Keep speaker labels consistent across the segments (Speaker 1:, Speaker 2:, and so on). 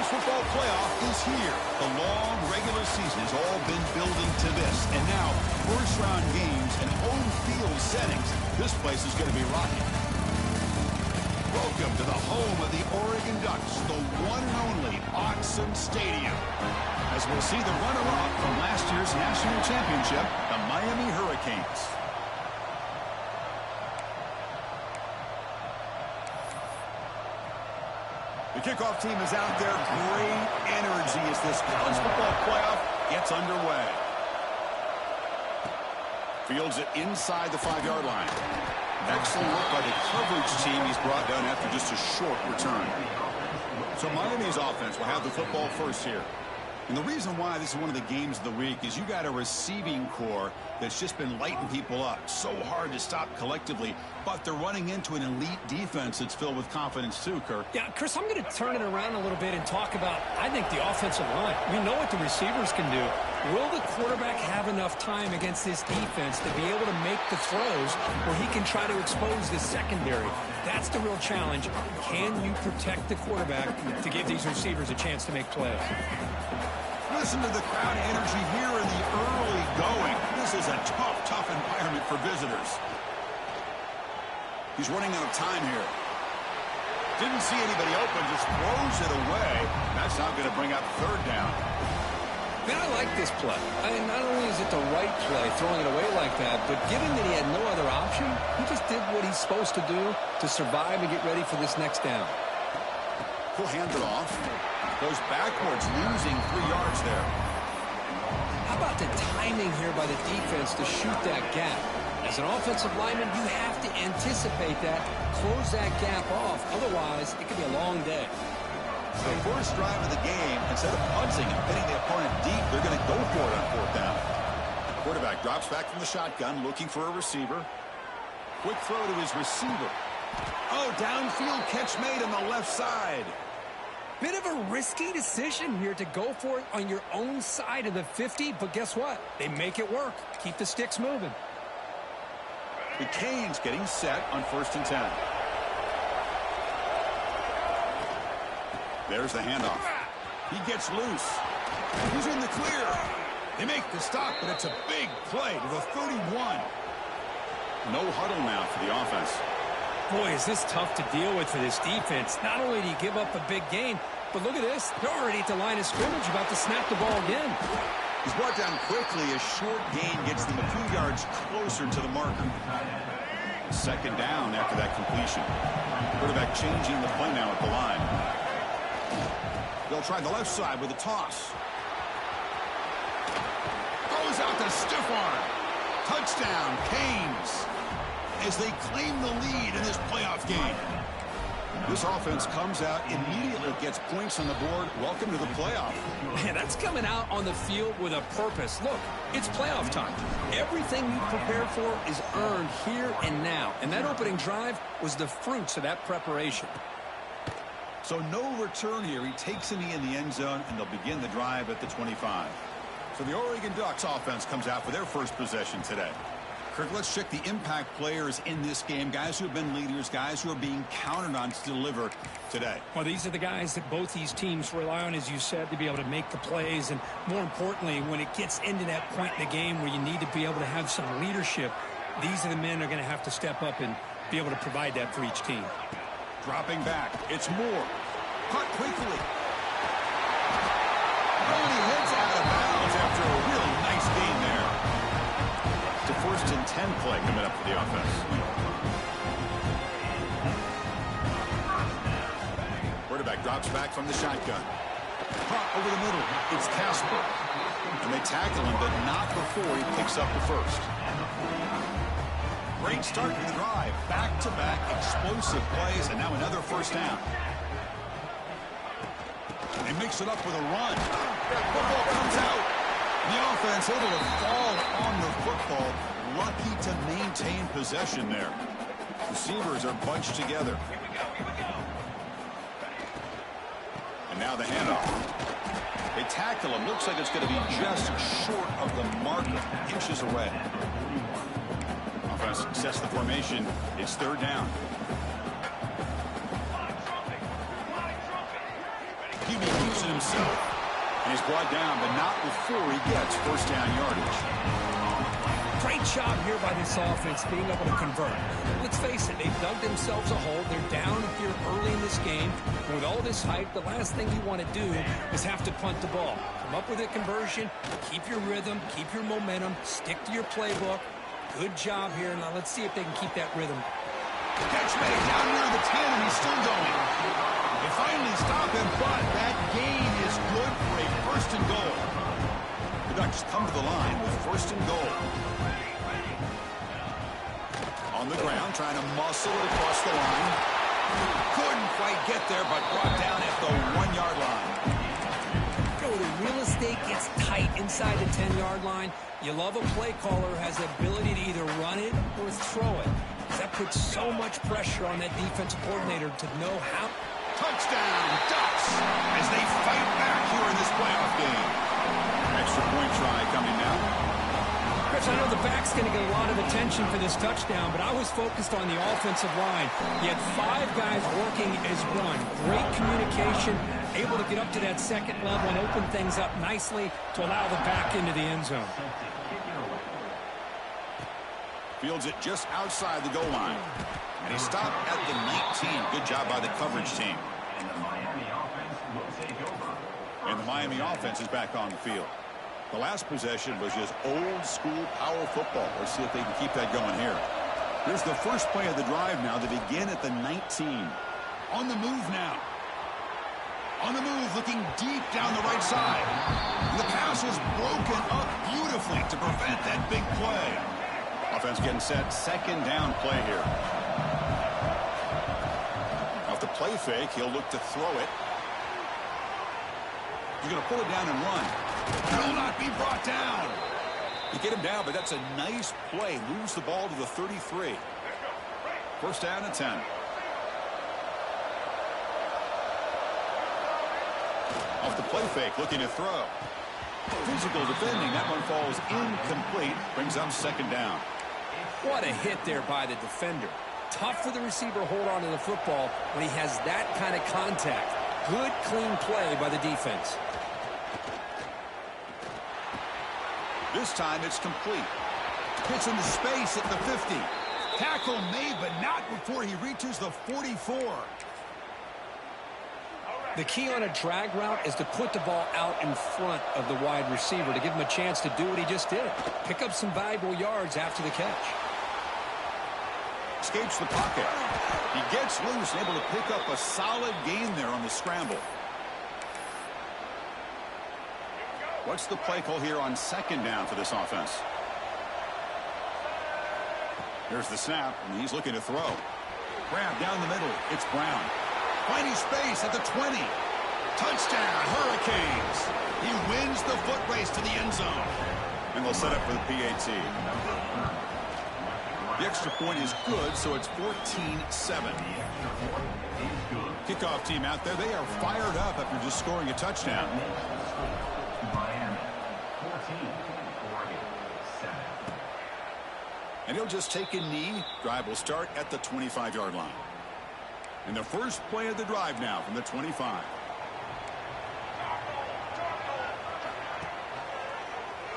Speaker 1: college football playoff is here. The long regular season has all been building to this. And now, first-round games and home field settings. This place is going to be rocking. Welcome to the home of the Oregon Ducks, the one and only Autzen Stadium. As we'll see the runner-up from last year's national championship, the Miami Hurricanes. The kickoff team is out there. Great energy as this college football playoff gets underway. Fields it inside the 5-yard line. Excellent work by the coverage team he's brought down after just a short return. So Miami's offense will have the football first here. And the reason why this is one of the games of the week is you got a receiving core that's just been lighting people up. So hard to stop collectively, but they're running into an elite defense that's filled with confidence too, Kirk.
Speaker 2: Yeah, Chris, I'm going to turn it around a little bit and talk about, I think, the offensive line. We know what the receivers can do. Will the quarterback have enough time against this defense to be able to make the throws where he can try to expose the secondary? That's the real challenge. Can you protect the quarterback to give these receivers a chance to make plays?
Speaker 1: Listen to the crowd energy here in the early going. This is a tough environment for visitors. He's running out of time here. Didn't see anybody open, just throws it away. That's not going to bring up third down.
Speaker 2: Man, I like this play. I mean, not only is it the right play, throwing it away like that, but given that he had no other option, he just did what he's supposed to do to survive and get ready for this next down.
Speaker 1: He'll hand it off. Goes backwards, losing 3 yards there.
Speaker 2: How about the timing here by the defense to shoot that gap? As an offensive lineman, you have to anticipate that, close that gap off. Otherwise, it could be a long day.
Speaker 1: The first drive of the game, instead of punting and hitting the opponent deep, they're going to go for it on fourth down. Quarterback drops back from the shotgun, looking for a receiver. Quick throw to his receiver. Oh, downfield catch made on the left side.
Speaker 2: Bit of a risky decision here to go for it on your own side of the 50, but guess what? They make it work. Keep the sticks moving.
Speaker 1: The Canes getting set on 1st and 10. There's the handoff. He gets loose. He's in the clear. They make the stop, but it's a big play to the 31. No huddle now for the offense.
Speaker 2: Boy, is this tough to deal with for this defense. Not only do you give up a big gain, but look at this. They're already at the line of scrimmage, about to snap the ball again.
Speaker 1: He's brought down quickly. A short gain gets them a few yards closer to the marker. Second down after that completion. Quarterback changing the play now at the line. They'll try the left side with a toss. Throws out the stiff arm. Touchdown, Canes, as they claim the lead in this playoff game. This offense comes out, immediately gets points on the board. Welcome to the playoff.
Speaker 2: Man, that's coming out on the field with a purpose. Look, it's playoff time. Everything you prepare for is earned here and now. And that opening drive was the fruits of that preparation.
Speaker 1: So no return here. He takes a knee in the end zone, and they'll begin the drive at the 25. So the Oregon Ducks offense comes out for their first possession today. Kirk, let's check the impact players in this game, guys who have been leaders, guys who are being counted on to deliver today.
Speaker 2: Well, these are the guys that both these teams rely on, as you said, to be able to make the plays. And more importantly, when it gets into that point in the game where you need to be able to have some leadership, these are the men that are going to have to step up and be able to provide that for each team.
Speaker 1: Dropping back, it's Moore. Caught quickly. Only heads out of bounds after a really nice gain there. The 1st and 10 play coming up for the offense. Quarterback drops back from the shotgun. Caught over the middle. It's Casper. And they tackle him, but not before he picks up the first. Great start to the drive. Back-to-back explosive plays, and now another first down. They mix it up with a run. That football comes out. The offense able to fall on the football. Lucky to maintain possession there. Receivers are bunched together. And now the handoff. They tackle him. Looks like it's going to be just short of the marker. Inches away. Offense sets the formation. It's third down. QB keeps himself. And he's brought down, but not before he gets first down yardage.
Speaker 2: Great job here by this offense being able to convert. Let's face it, they've dug themselves a hole. They're down here early in this game. And with all this hype, the last thing you want to do is have to punt the ball. Come up with a conversion, keep your rhythm, keep your momentum, stick to your playbook. Good job here. Now let's see if they can keep that rhythm.
Speaker 1: Catch made down near the 10, and he's still going. They finally stop him, but that gain is good for a first and goal. The Ducks come to the line with first and goal. On the ground, trying to muscle it across the line. Couldn't quite get there, but brought down at the 1-yard line.
Speaker 2: The real estate gets tight inside the 10-yard line. You love a play caller who has the ability to either run it or throw it. That puts so much pressure on that defensive coordinator to know how.
Speaker 1: Touchdown, Ducks, as they fight back here in this playoff game. Extra point try coming now.
Speaker 2: Chris, I know the back's going to get a lot of attention for this touchdown, but I was focused on the offensive line. You had 5 guys working as one. Great communication, able to get up to that second level and open things up nicely to allow the back into the end zone.
Speaker 1: Fields it just outside the goal line. And he stopped at the 19. Good job by the coverage team. And the Miami offense is back on the field. The last possession was just old-school power football. Let's see if they can keep that going here. Here's the first play of the drive now to begin at the 19. On the move now. On the move, looking deep down the right side. The pass is broken up beautifully to prevent that big play. Offense getting set. Second down play here. Off the play fake, he'll look to throw it. He's going to pull it down and run. Will not be brought down. You get him down, but that's a nice play. Moves the ball to the 33. First down and 10. Off the play fake, looking to throw. Physical defending. That one falls incomplete. Brings up second down.
Speaker 2: What a hit there by the defender. Tough for the receiver to hold on to the football when he has that kind of contact. Good, clean play by the defense.
Speaker 1: This time it's complete. Hits into space at the 50. Tackle made, but not before he reaches the 44.
Speaker 2: The key on a drag route is to put the ball out in front of the wide receiver to give him a chance to do what he just did. Pick up some valuable yards after the catch.
Speaker 1: Escapes the pocket. He gets loose and able to pick up a solid gain there on the scramble. What's the play call here on second down for this offense? Here's the snap, and he's looking to throw. Grab down the middle. It's Brown. Finding space at the 20. Touchdown, Hurricanes. He wins the foot race to the end zone. And they'll set up for the PAT. The extra point is good, so it's 14-7. Kickoff team out there, they are fired up after just scoring a touchdown. And he'll just take a knee. Drive will start at the 25-yard line. And the first play of the drive now from the 25.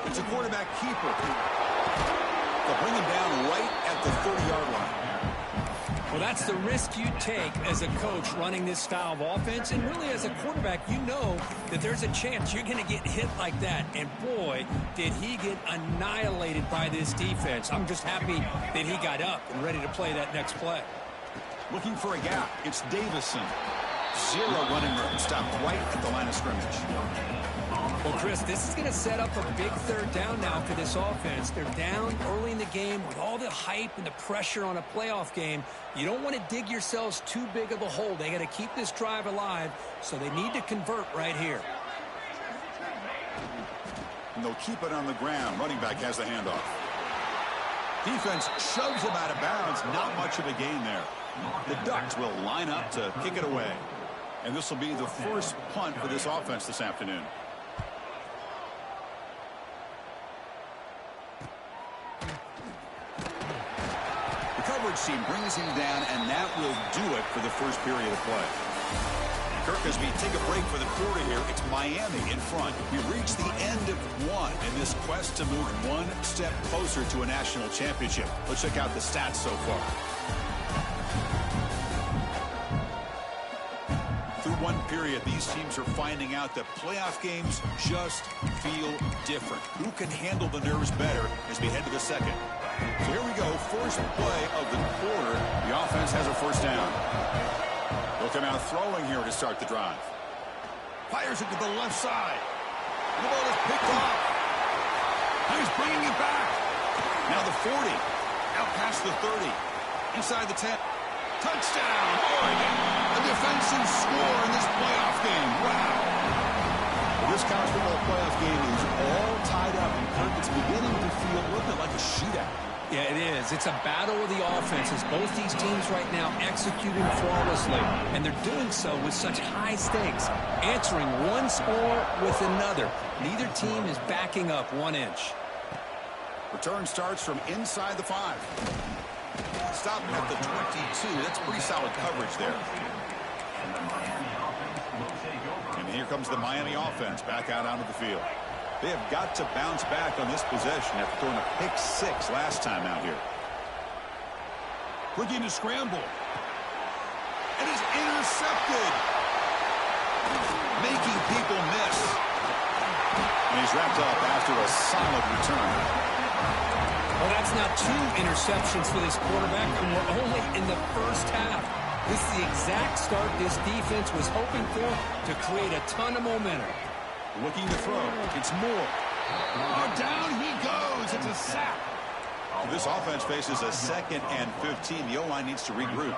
Speaker 1: It's a quarterback keeper. They'll bring him down right at the 30-yard line.
Speaker 2: Well, that's the risk you take as a coach running this style of offense. And really, as a quarterback, you know that there's a chance you're going to get hit like that. And boy, did he get annihilated by this defense. I'm just happy that he got up and ready to play that next play.
Speaker 1: Looking for a gap. It's Davison. Zero running room. Stopped right at the line of scrimmage.
Speaker 2: Well, Chris, this is going to set up a big third down now for this offense. They're down early in the game with all the hype and the pressure on a playoff game. You don't want to dig yourselves too big of a hole. They got to keep this drive alive, so they need to convert right here.
Speaker 1: And they'll keep it on the ground. Running back has the handoff. Defense shoves him out of bounds. Not much of a gain there. The Ducks will line up to kick it away. And this will be the first punt for this offense this afternoon. The coverage team brings him down, and that will do it for the first period of play. Kirk, as we take a break for the quarter here, it's Miami in front. We reach the end of one in this quest to move one step closer to a national championship. Let's check out the stats so far. Through one period, these teams are finding out that playoff games just feel different. Who can handle the nerves better as we head to the second? So here we go, first play of the quarter. The offense has a first down. They'll come out throwing here to start the drive. Fires it to the left side. And the ball is picked off. Now he's bringing it back. Now the 40. Out past the 30. Inside the 10. Touchdown, Oregon. A defensive score in this playoff game. Wow. Well, this college football playoff game is all tied up, and Kirk, it's beginning to feel a little bit like a shootout.
Speaker 2: Yeah, it is. It's a battle of the offenses. Both these teams right now executing flawlessly, and they're doing so with such high stakes, answering one score with another. Neither team is backing up 1 inch.
Speaker 1: Return starts from inside the 5. Stopping at the 22. That's pretty solid coverage there. And here comes the Miami offense back out onto the field. They have got to bounce back on this possession after throwing a pick 6 last time out here. Looking to scramble. And it's intercepted. Making people miss. And he's wrapped up after a solid return.
Speaker 2: Well, that's now 2 interceptions for this quarterback, and we're only in the first half. This is the exact start this defense was hoping for to create a ton of momentum.
Speaker 1: Looking to throw. It's Moore. Oh, down he goes. It's a sack. This offense faces a 2nd and 15. The O-line needs to regroup.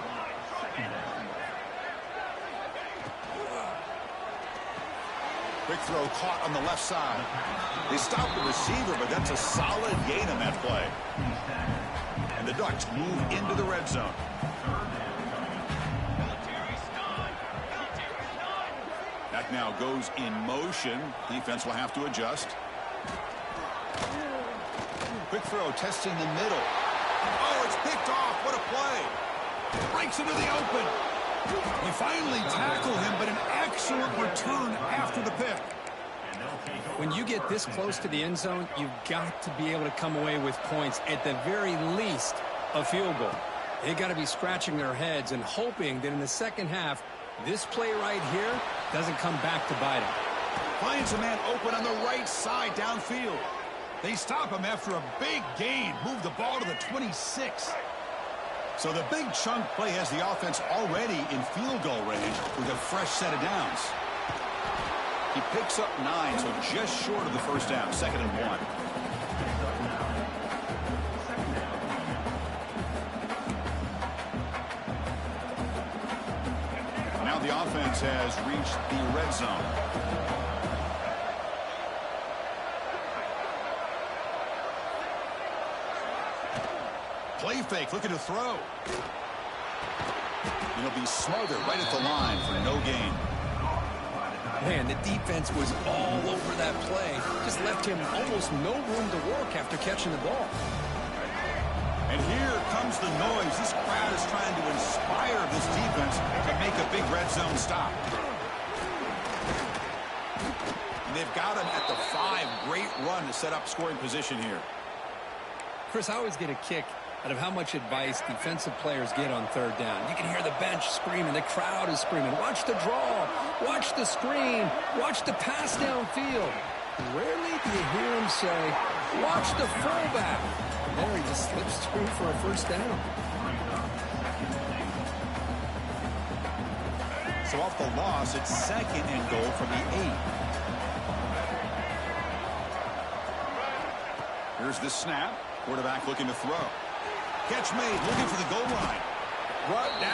Speaker 1: Quick throw caught on the left side. They stop the receiver, but that's a solid gain on that play. And the Ducks move into the red zone. That now goes in motion. Defense will have to adjust. Quick throw testing the middle. Oh, it's picked off. What a play. Breaks into the open. You finally tackle him, but an excellent return after the pick.
Speaker 2: When you get this close to the end zone, you've got to be able to come away with points, at the very least a field goal. They've got to be scratching their heads and hoping that in the second half, this play right here doesn't come back to bite him.
Speaker 1: Finds a man open on the right side downfield. They stop him after a big gain. Move the ball to the 26. So the big chunk play has the offense already in field goal range with a fresh set of downs. He picks up 9, so just short of the first down, 2nd and 1. Now the offense has reached the red zone. Play fake, looking to throw. He'll be smothered right at the line for no gain.
Speaker 2: Man, the defense was all over that play. Just left him almost no room to work after catching the ball.
Speaker 1: And here comes the noise. This crowd is trying to inspire this defense to make a big red zone stop. And they've got him at the 5. Great run to set up scoring position here.
Speaker 2: Chris, I always get a kick out of how much advice defensive players get on 3rd down. You can hear the bench screaming. The crowd is screaming. Watch the draw. Watch the screen. Watch the pass downfield. Rarely do you hear him say, watch the fullback. There he just slips through for a first down.
Speaker 1: So off the loss, it's 2nd and goal from the 8. Here's the snap. Quarterback looking to throw. Catch made, looking for the goal line. Brought down.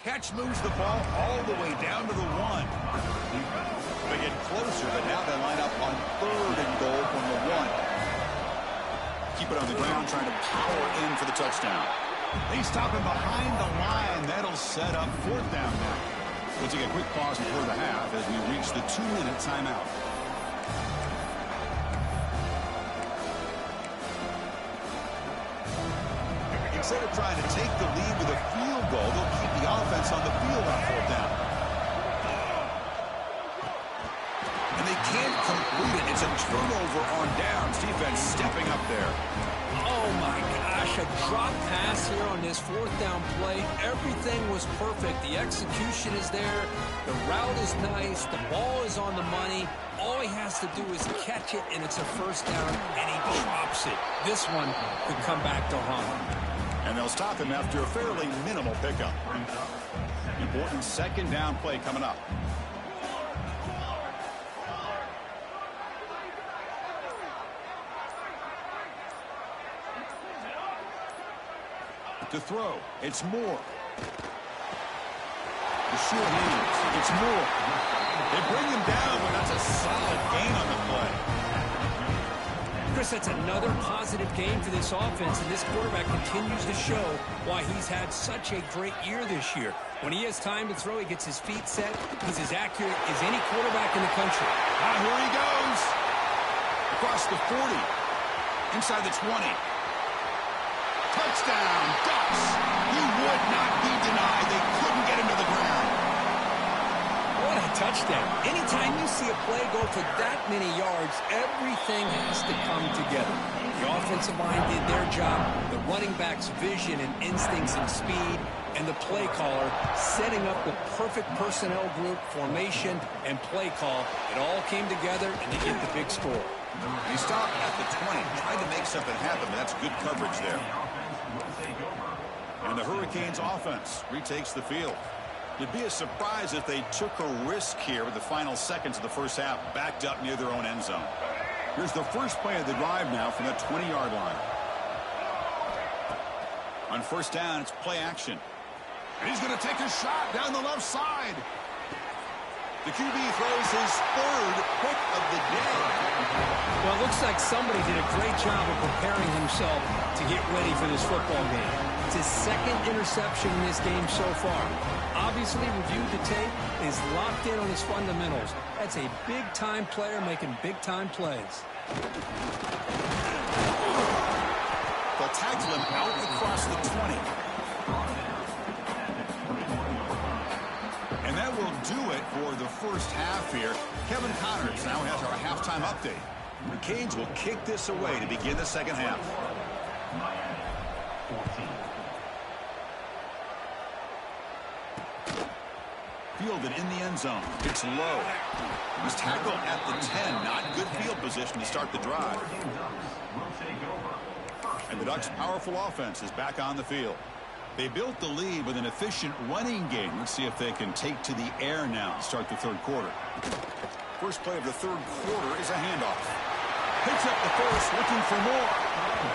Speaker 1: Catch moves the ball all the way down to the 1. They get closer, but now they line up on 3rd and goal from the 1. Keep it on the ground, trying to power in for the touchdown. They stop him behind the line. That'll set up 4th down now. We'll take a quick pause before the half as we reach the 2-minute timeout. Instead of trying to take the lead with a field goal, they'll keep the offense on the field on 4th down. And they can't complete it. It's a turnover on downs. Defense stepping up there.
Speaker 2: Oh, my gosh, a drop pass here on this 4th down play. Everything was perfect. The execution is there. The route is nice. The ball is on the money. All he has to do is catch it, and it's a 1st down, and he drops it. This one could come back to haunt.
Speaker 1: And they'll stop him after a fairly minimal pickup. Important 2nd down play coming up. To throw, it's Moore. The short hands, it's Moore. They bring him down, but that's a solid gain on the play.
Speaker 2: Chris, that's another positive game for this offense, and this quarterback continues to show why he's had such a great year this year. When he has time to throw, he gets his feet set. He's as accurate as any quarterback in the country.
Speaker 1: Ah, here he goes. Across the 40. Inside the 20. Touchdown, Ducks. He would not be denied. They couldn't get him to the ground.
Speaker 2: What a touchdown. Anytime you see a play go for that many yards, everything has to come together. The offensive line did their job, the running back's vision and instincts and speed, and the play caller setting up the perfect personnel group, formation, and play call. It all came together, and they get the big score.
Speaker 1: He stopped at the 20, tried to make something happen, but that's good coverage there. And the Hurricanes offense retakes the field. It'd be a surprise if they took a risk here with the final seconds of the first half backed up near their own end zone. Here's the first play of the drive now from the 20-yard line. On 1st down, it's play action. And he's going to take a shot down the left side. The QB throws his 3rd pick of the day.
Speaker 2: Well, it looks like somebody did a great job of preparing himself to get ready for this football game. It's his 2nd interception in this game so far. Obviously reviewed the tape, is locked in on his fundamentals. That's a big-time player making big-time plays.
Speaker 1: They'll tackle him out across the 20. And that will do it for the first half here. Kevin Connors now has our halftime update. The Canes will kick this away to begin the second half. Fielded in the end zone. It's low. He's tackled at the 10. Not good field position to start the drive. And the Ducks' powerful offense is back on the field. They built the lead with an efficient running game. Let's see if they can take to the air now to start the 3rd quarter. First play of the 3rd quarter is a handoff. Picks up the first, looking for more.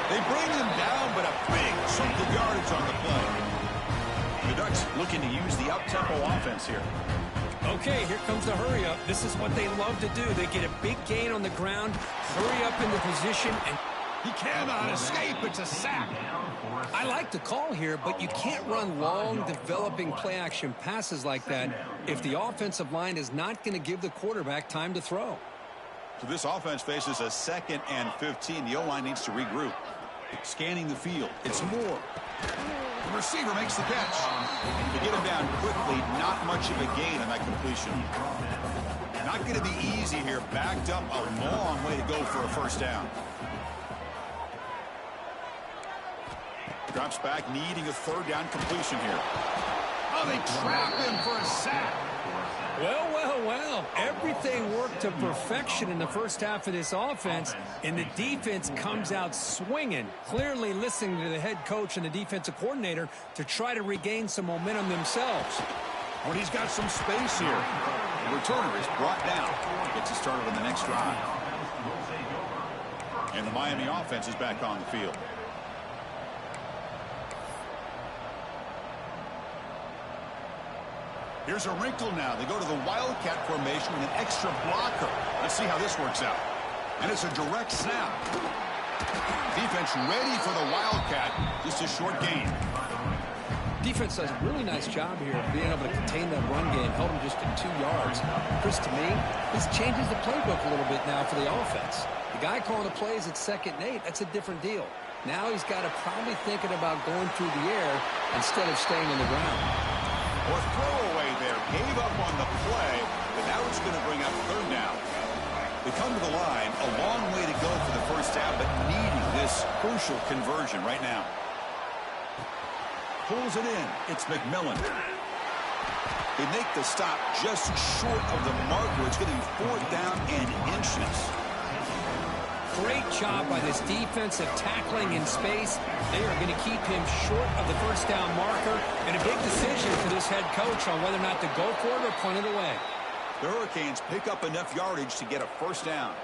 Speaker 1: They bring him down, but a big chunk of yardage on the play. The Ducks looking to use the up-tempo offense here.
Speaker 2: Okay, here comes the hurry-up. This is what they love to do. They get a big gain on the ground, hurry up into position, and
Speaker 1: he cannot escape. It's a sack.
Speaker 2: I like the call here, but you can't run long, developing play-action passes like that if the offensive line is not going to give the quarterback time to throw.
Speaker 1: So this offense faces a 2nd and 15. The O-line needs to regroup. Scanning the field. It's Moore. The receiver makes the catch. To get him down quickly, not much of a gain on that completion. Not going to be easy here. Backed up a long way to go for a 1st down. Drops back, needing a 3rd down completion here. Oh, they trap him for a sack.
Speaker 2: Well, well, well. Everything worked to perfection in the first half of this offense, and the defense comes out swinging, clearly listening to the head coach and the defensive coordinator to try to regain some momentum themselves.
Speaker 1: But he's got some space here. The returner is brought down. Gets it started on the next drive. And the Miami offense is back on the field. Here's a wrinkle now. They go to the Wildcat formation with an extra blocker. Let's see how this works out. And it's a direct snap. Defense ready for the Wildcat. Just a short gain.
Speaker 2: Defense does a really nice job here of being able to contain that run game. Held him just to 2 yards. Chris, to me, this changes the playbook a little bit now for the offense. The guy calling the plays at 2nd and 8, that's a different deal. Now he's got to probably thinking about going through the air instead of staying on the ground.
Speaker 1: Or throwaway there. Gave up on the play, but now it's going to bring up 3rd down. They come to the line, a long way to go for the first down, but needing this crucial conversion right now. Pulls it in. It's McMillan. They make the stop just short of the marker. It's going to be 4th down and inches.
Speaker 2: Great job by this defensive tackling in space. They are going to keep him short of the first down marker. And a big decision for this head coach on whether or not to go for it or punt it away.
Speaker 1: The Hurricanes pick up enough yardage to get a first down.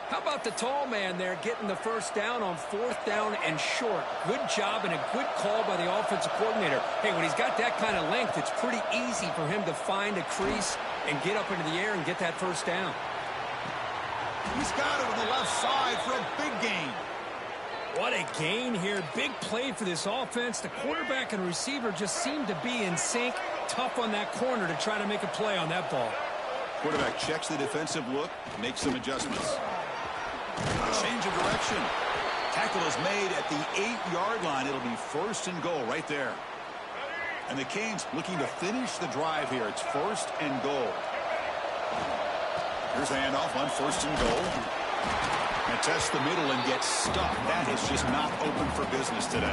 Speaker 2: How about the tall man there getting the first down on 4th down and short? Good job and a good call by the offensive coordinator. Hey, when he's got that kind of length, it's pretty easy for him to find a crease and get up into the air and get that first down.
Speaker 1: He's got it on the left side for a big gain.
Speaker 2: What a gain here. Big play for this offense. The quarterback and receiver just seem to be in sync. Tough on that corner to try to make a play on that ball.
Speaker 1: Quarterback checks the defensive look, makes some adjustments. Change of direction. Tackle is made at the 8-yard line. It'll be 1st and goal right there. And the Canes looking to finish the drive here. It's 1st and goal. Here's the handoff on 1st and goal. And test the middle and get stuck. That is just not open for business today.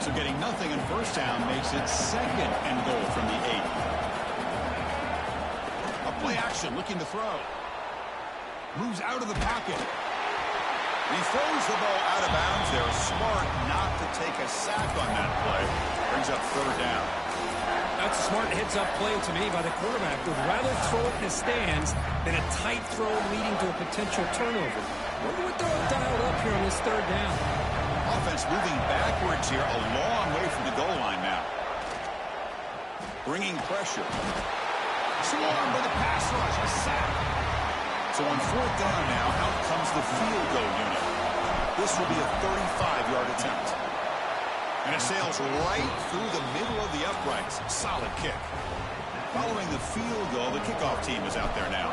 Speaker 1: So getting nothing in first down makes it 2nd and goal from the 8. A play action looking to throw. Moves out of the pocket. He throws the ball out of bounds there. Smart not to take a sack on that play. Brings up 3rd down.
Speaker 2: That's a smart heads-up play to me by the quarterback. Would rather throw it in the stands than a tight throw leading to a potential turnover. Wonder what they'll dial up here on this 3rd down.
Speaker 1: Offense moving backwards here, a long way from the goal line now. Bringing pressure. Swarmed by the pass rush, a sack. So on 4th down now, out comes the field goal unit. This will be a 35-yard attempt. And it sails right through the middle of the uprights. Solid kick. Following the field goal, the kickoff team is out there now.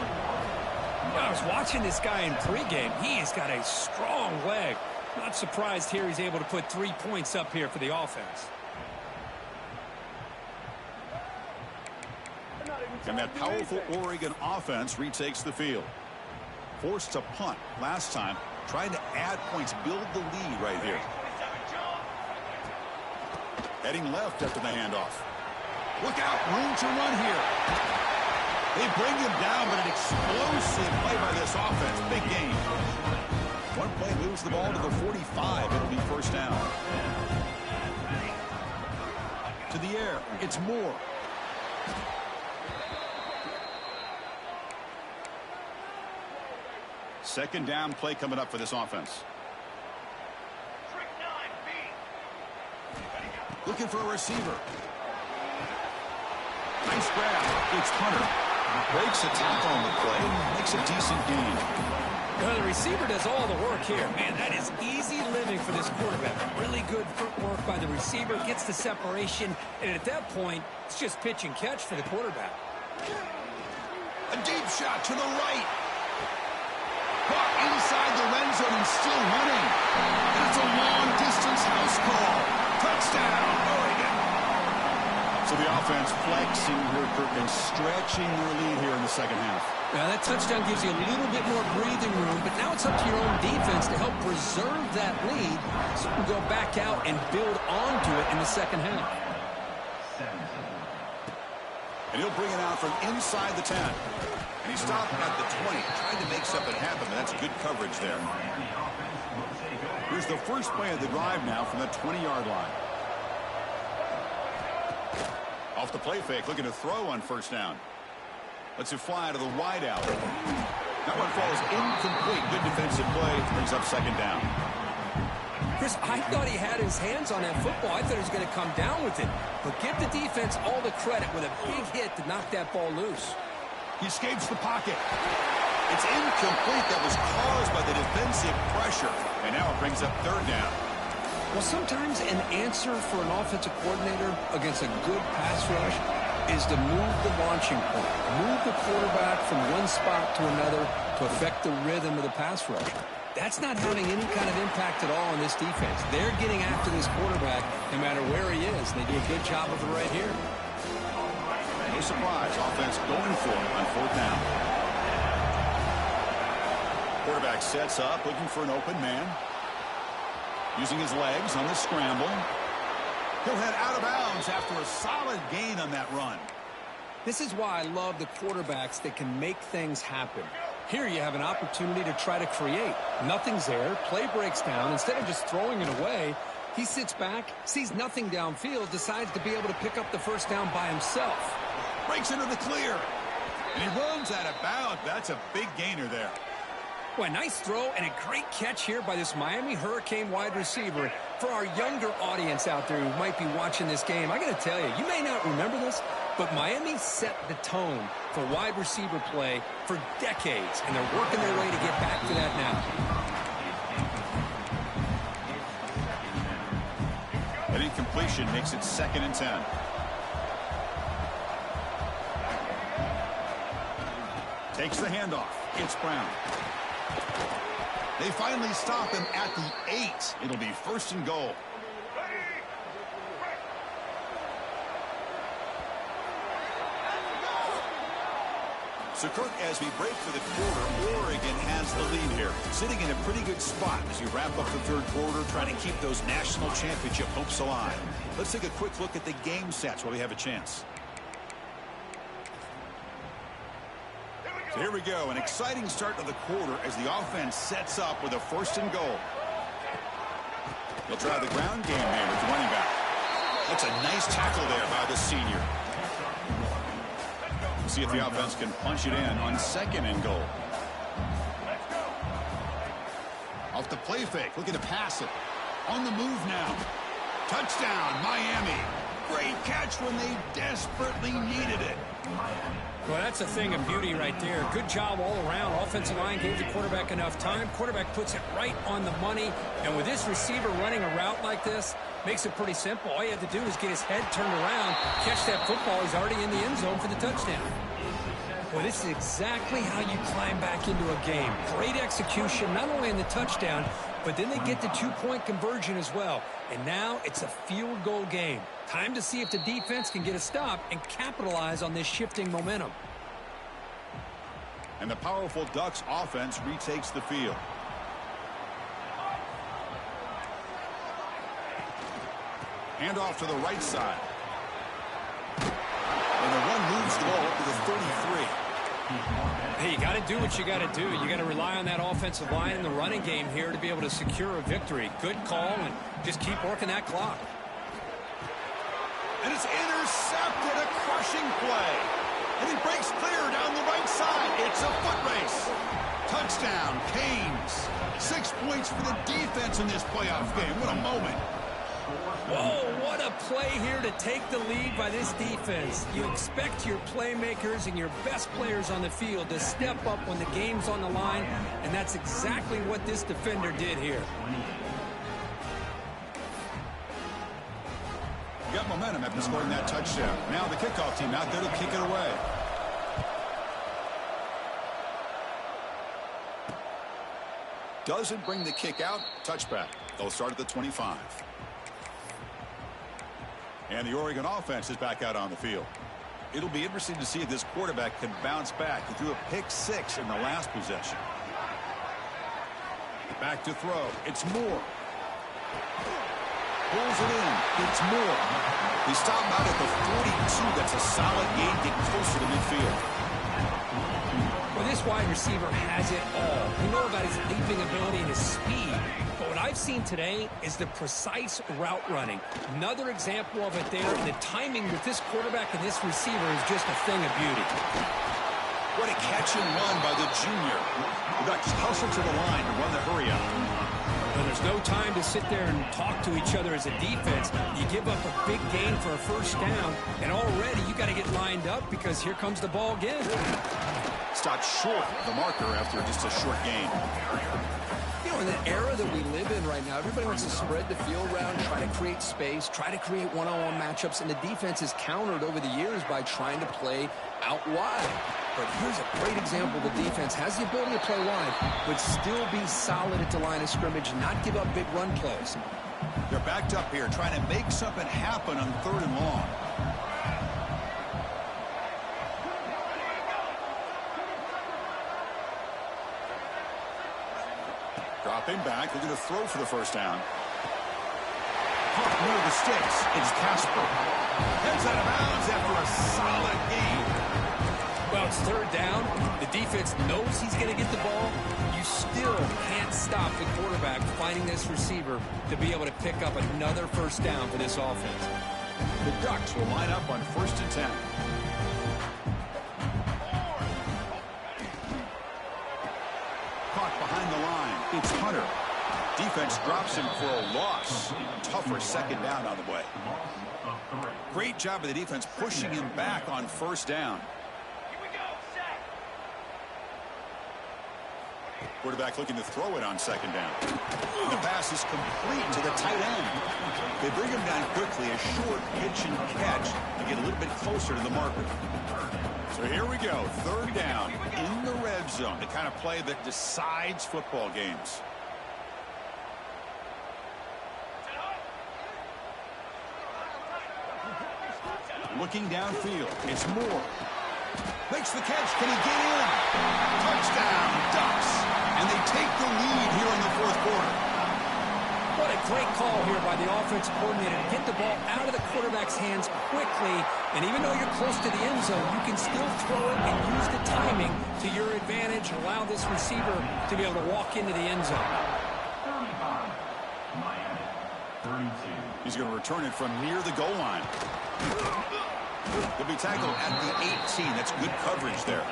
Speaker 2: I was watching this guy in pregame. He has got a strong leg. Not surprised here he's able to put 3 points up here for the offense.
Speaker 1: And that powerful Oregon offense retakes the field. Forced to punt last time. Trying to add points, build the lead right here. Heading left after the handoff. Look out, room to run here. They bring him down, but an explosive play by this offense. Big gain. One play moves the ball to the 45. It'll be 1st down. To the air. It's Moore. Second down play coming up for this offense. Looking for a receiver. Nice grab. It's Hunter. Breaks a tackle on the play. Makes a decent gain.
Speaker 2: Well, the receiver does all the work here. Man, that is easy living for this quarterback. Really good footwork by the receiver. Gets the separation. And at that point, it's just pitch and catch for the quarterback.
Speaker 1: A deep shot to the right. Caught inside the red zone and still running. And it's a long-distance house call. Touchdown, Oregon. So the offense flexing here, Kirk, and stretching their lead here in the second half.
Speaker 2: Now, that touchdown gives you a little bit more breathing room, but now it's up to your own defense to help preserve that lead so you can go back out and build onto it in the second half.
Speaker 1: And he'll bring it out from inside the 10. And he stopped at the 20, trying to make something happen, but that's good coverage there. Here's the first play of the drive now from the 20-yard line. Off the play fake, looking to throw on 1st down. Lets it fly to the wideout. That one falls incomplete. Good defensive play. Brings up 2nd down.
Speaker 2: Chris, I thought he had his hands on that football. I thought he was going to come down with it. But give the defense all the credit with a big hit to knock that ball loose.
Speaker 1: He escapes the pocket. It's incomplete. That was caused by the defensive pressure. And now it brings up third down.
Speaker 2: Well, sometimes an answer for an offensive coordinator against a good pass rush is to move the launching point, move the quarterback from one spot to another to affect the rhythm of the pass rush. That's not having any kind of impact at all on this defense. They're getting after this quarterback no matter where he is. They do a good job of it right here.
Speaker 1: No surprise, offense going for it on fourth down. Quarterback sets up, looking for an open man. Using his legs on the scramble. He'll head out of bounds after a solid gain on that run.
Speaker 2: This is why I love the quarterbacks that can make things happen. Here you have an opportunity to try to create. Nothing's there. Play breaks down. Instead of just throwing it away, he sits back, sees nothing downfield, decides to be able to pick up the first down by himself.
Speaker 1: Breaks into the clear. And he runs out of bounds. That's a big gainer there.
Speaker 2: Well, a nice throw and a great catch here by this Miami Hurricane wide receiver. For our younger audience out there who might be watching this game, I got to tell you, you may not remember this, but Miami set the tone for wide receiver play for decades, and they're working their way to get back to that now.
Speaker 1: An incompletion makes it 2nd and 10. Takes the handoff. It's Brown. They finally stop him at the 8. It'll be 1st and goal. So, Kirk, as we break for the quarter, Oregon has the lead here. Sitting in a pretty good spot as we wrap up the third quarter, trying to keep those national championship hopes alive. Let's take a quick look at the game stats while we have a chance. So here we go, an exciting start to the quarter as the offense sets up with a 1st and goal. He'll try the ground game here with the running back. That's a nice tackle there by the senior. We'll see if the offense can punch it in on 2nd and goal. Off the play fake, looking to pass it. On the move now. Touchdown, Miami. Great catch when they desperately needed it.
Speaker 2: Well, that's a thing of beauty right there. Good job all around. Offensive line gave the quarterback enough time. Quarterback puts it right on the money. And with this receiver running a route like this, makes it pretty simple. All you have to do is get his head turned around, catch that football. He's already in the end zone for the touchdown. Well, this is exactly how you climb back into a game. Great execution, not only in the touchdown, but then they get the 2-point conversion as well. And now it's a field goal game. Time to see if the defense can get a stop and capitalize on this shifting momentum.
Speaker 1: And the powerful Ducks offense retakes the field. Hand off to the right side. And the run moves the ball up to the 33.
Speaker 2: Hey, you got to do what you got to do. You got to rely on that offensive line and the running game here to be able to secure a victory. Good call, and just keep working that clock.
Speaker 1: And it's intercepted, a crushing play. And he breaks clear down the right side. It's a foot race. Touchdown, Canes. 6 points for the defense in this playoff game. What a moment.
Speaker 2: Whoa, what a play here to take the lead by this defense. You expect your playmakers and your best players on the field to step up when the game's on the line, and that's exactly what this defender did here.
Speaker 1: Got momentum after scoring that touchdown. Now the kickoff team out there to kick it away. Doesn't bring the kick out. Touchback. They'll start at the 25. And the Oregon offense is back out on the field. It'll be interesting to see if this quarterback can bounce back. He threw a pick-6 in the last possession. Back to throw. It's Moore. Pulls it in. It's Moore. He stopped out at the 42. That's a solid gain, getting closer to midfield.
Speaker 2: Well, this wide receiver has it all. We know about his leaping ability and his speed. But what I've seen today is the precise route running. Another example of it there. The timing with this quarterback and this receiver is just a thing of beauty.
Speaker 1: What a catch and run by the junior. The Ducks hustle to the line to run the hurry up.
Speaker 2: When there's no time to sit there and talk to each other as a defense, you give up a big gain for a first down, and already you got to get lined up because here comes the ball again.
Speaker 1: Stopped short of the marker after just a short gain.
Speaker 2: You know, in the era that we live in right now, everybody wants to spread the field around, try to create space, try to create one-on-one matchups, and the defense is countered over the years by trying to play out wide. But here's a great example. The defense has the ability to play wide, but still be solid at the line of scrimmage and not give up big run plays.
Speaker 1: They're backed up here trying to make something happen on 3rd and long. Dropping back, looking to throw for the first down. Caught near the sticks. It's Casper. Heads out of bounds after a solid gain.
Speaker 2: Well, it's 3rd down. The defense knows he's going to get the ball. You still can't stop the quarterback finding this receiver to be able to pick up another first down for this offense.
Speaker 1: The Ducks will line up on 1st and 10. Caught behind the line. It's Hunter. Defense drops him for a loss. Tougher 2nd down on the way. Great job of the defense pushing him back on 1st down. Quarterback looking to throw it on 2nd down. The pass is complete to the tight end. They bring him down quickly, a short pitch and catch to get a little bit closer to the marker. So here we go, 3rd down in the red zone, the kind of play that decides football games. Looking downfield, it's Moore. Makes the catch, can he get in? Touchdown, Ducks. And they take the lead here in the 4th quarter.
Speaker 2: What a great call here by the offensive coordinator to get the ball out of the quarterback's hands quickly. And even though you're close to the end zone, you can still throw it and use the timing to your advantage. Allow this receiver to be able to walk into the end zone.
Speaker 1: He's going to return it from near the goal line. He'll be tackled at the 18. That's good coverage there.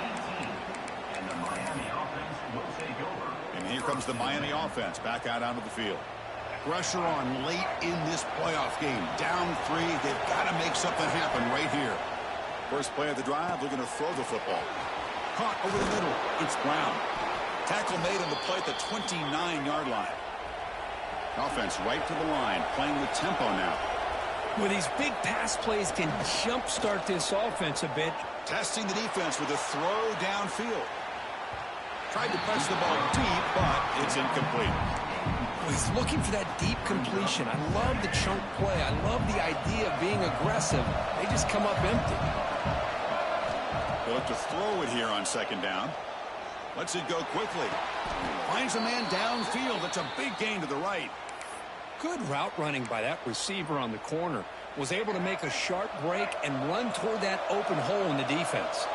Speaker 1: And here comes the Miami offense back out onto the field. Pressure on late in this playoff game. Down 3. They've got to make something happen right here. First play of the drive, looking to throw the football. Caught over the middle. It's Brown. Tackle made on the play at the 29-yard line. Offense right to the line, playing with tempo now.
Speaker 2: Well, these big pass plays can jumpstart this offense a bit.
Speaker 1: Testing the defense with a throw downfield. Tried to press the ball deep, but it's incomplete.
Speaker 2: He's looking for that deep completion. I love the chunk play. I love the idea of being aggressive. They just come up empty.
Speaker 1: They'll look to throw it here on 2nd down. Lets it go quickly. Finds a man downfield. That's a big gain to the right.
Speaker 2: Good route running by that receiver on the corner. Was able to make a sharp break and run toward that open hole in the defense.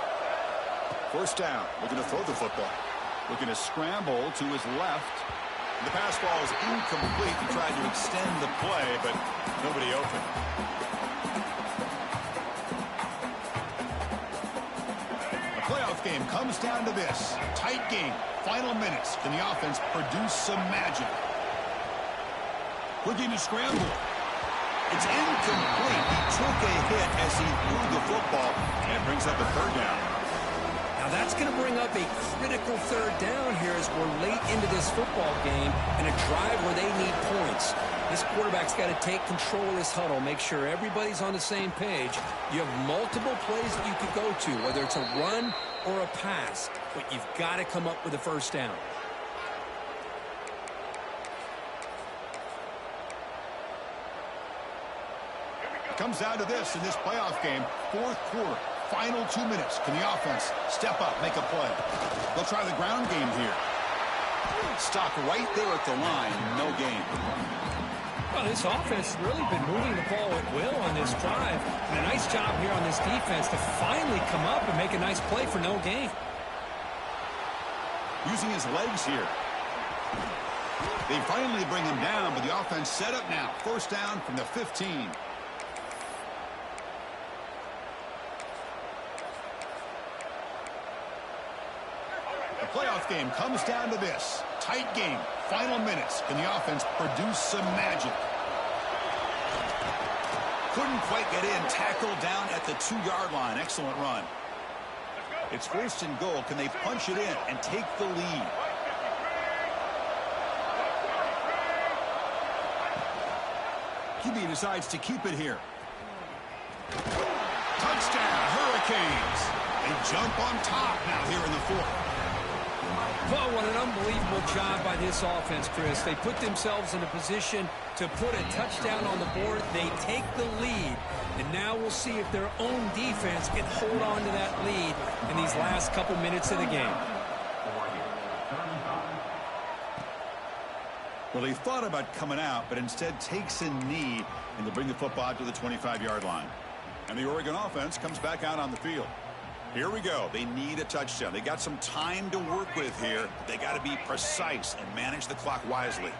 Speaker 1: 1st down. Looking to throw the football. Looking to scramble to his left. The pass ball is incomplete. He tried to extend the play, but nobody open. The playoff game comes down to this. Tight game. Final minutes. Can the offense produce some magic? Looking to scramble. It's incomplete. He took a hit as he threw the football and brings up a 3rd down.
Speaker 2: Now that's going to bring up a critical 3rd down here as we're late into this football game and a drive where they need points. This quarterback's got to take control of this huddle, make sure everybody's on the same page. You have multiple plays that you could go to, whether it's a run or a pass, but you've got to come up with a first down.
Speaker 1: Comes down to this in this playoff game. 4th quarter. Final 2 minutes. Can the offense step up, make a play? They'll try the ground game here. Stop right there at the line. No gain.
Speaker 2: Well, this offense has really been moving the ball at will on this drive. And a nice job here on this defense to finally come up and make a nice play for no gain.
Speaker 1: Using his legs here. They finally bring him down, but the offense set up now. 1st down from the 15. The playoff game comes down to this. Tight game. Final minutes. Can the offense produce some magic? Couldn't quite get in. Tackled down at the 2-yard line. Excellent run. It's first and goal. Can they punch it in and take the lead? QB decides to keep it here. Touchdown, Hurricanes. They jump on top now here in the fourth.
Speaker 2: Well, what an unbelievable job by this offense, Chris. They put themselves in a position to put a touchdown on the board. They take the lead, and now we'll see if their own defense can hold on to that lead in these last couple minutes of the game.
Speaker 1: Well, he thought about coming out, but instead takes a knee and to bring the football to the 25-yard line. And the Oregon offense comes back out on the field. Here we go. They need a touchdown. They got some time to work with here. They got to be precise and manage the clock wisely.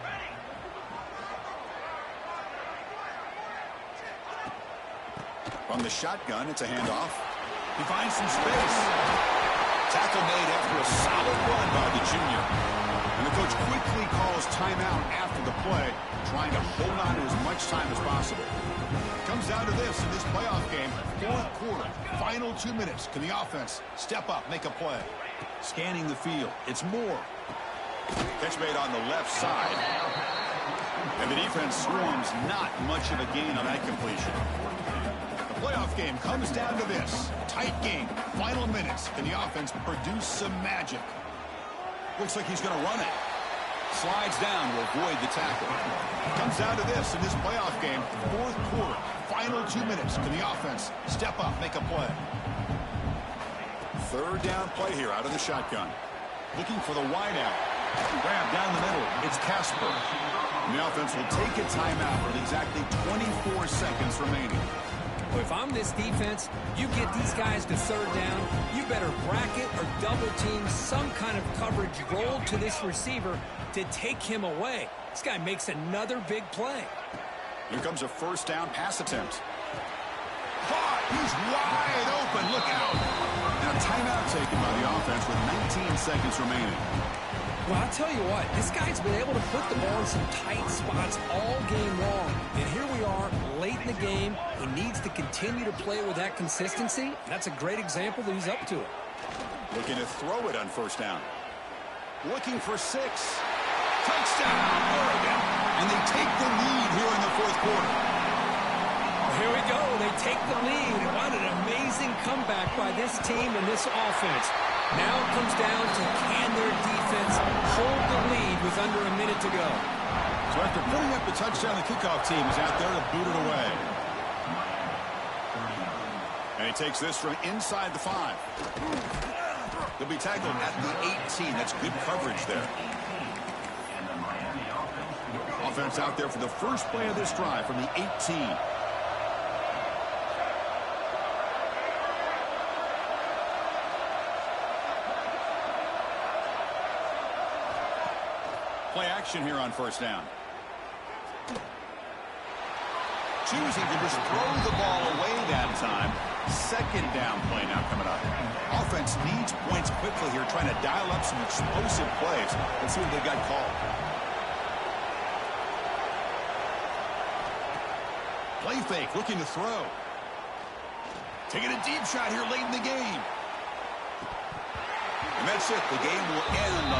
Speaker 1: From the shotgun, it's a handoff. He finds some space. Tackle made after a solid run by the junior. And the coach quickly calls timeout after the play, trying to hold on to as much time as possible. Comes down to this in this playoff game. Fourth quarter, final 2 minutes. Can the offense step up, make a play? Scanning the field. It's Moore. Catch made on the left side. And the defense swarms. Not much of a gain on that completion. The playoff game comes down to this. Tight game. Final minutes. Can the offense produce some magic? Looks like he's going to run it. Slides down to avoid the tackle. Comes down to this in this playoff game. Fourth quarter. Final 2 minutes. Can the offense step up, make a play? Third down play here out of the shotgun. Looking for the wideout. Grab down the middle. It's Casper. And the offense will take a timeout with exactly 24 seconds remaining.
Speaker 2: Well, if I'm this defense, you get these guys to third down, you better bracket or double team some kind of coverage roll to this receiver to take him away. This guy makes another big play.
Speaker 1: Here comes a first down pass attempt. Caught! He's wide open. Look out. And a timeout taken by the offense with 19 seconds remaining.
Speaker 2: Well, I'll tell you what, this guy's been able to put the ball in some tight spots all game long. And here we are, late in the game. He needs to continue to play with that consistency. That's a great example that he's up to it.
Speaker 1: Looking to throw it on first down. Looking for 6. Touchdown, Oregon. And they take the lead here in the fourth quarter.
Speaker 2: Here we go. They take the lead. What an amazing comeback by this team and this offense. Now it comes down to can their defense hold the lead with under a minute to go.
Speaker 1: So after putting up the touchdown, the kickoff team is out there to boot it away. And he takes this from inside the 5. He'll be tackled at the 18. That's good coverage there. Offense out there for the first play of this drive from the 18. Play action here on first down. Choosing to just throw the ball away that time. Second down play now coming up. Offense needs points quickly here, trying to dial up some explosive plays. Let's see what they got called. Play fake, looking to throw. Taking a deep shot here late in the game. And that's it. The game will end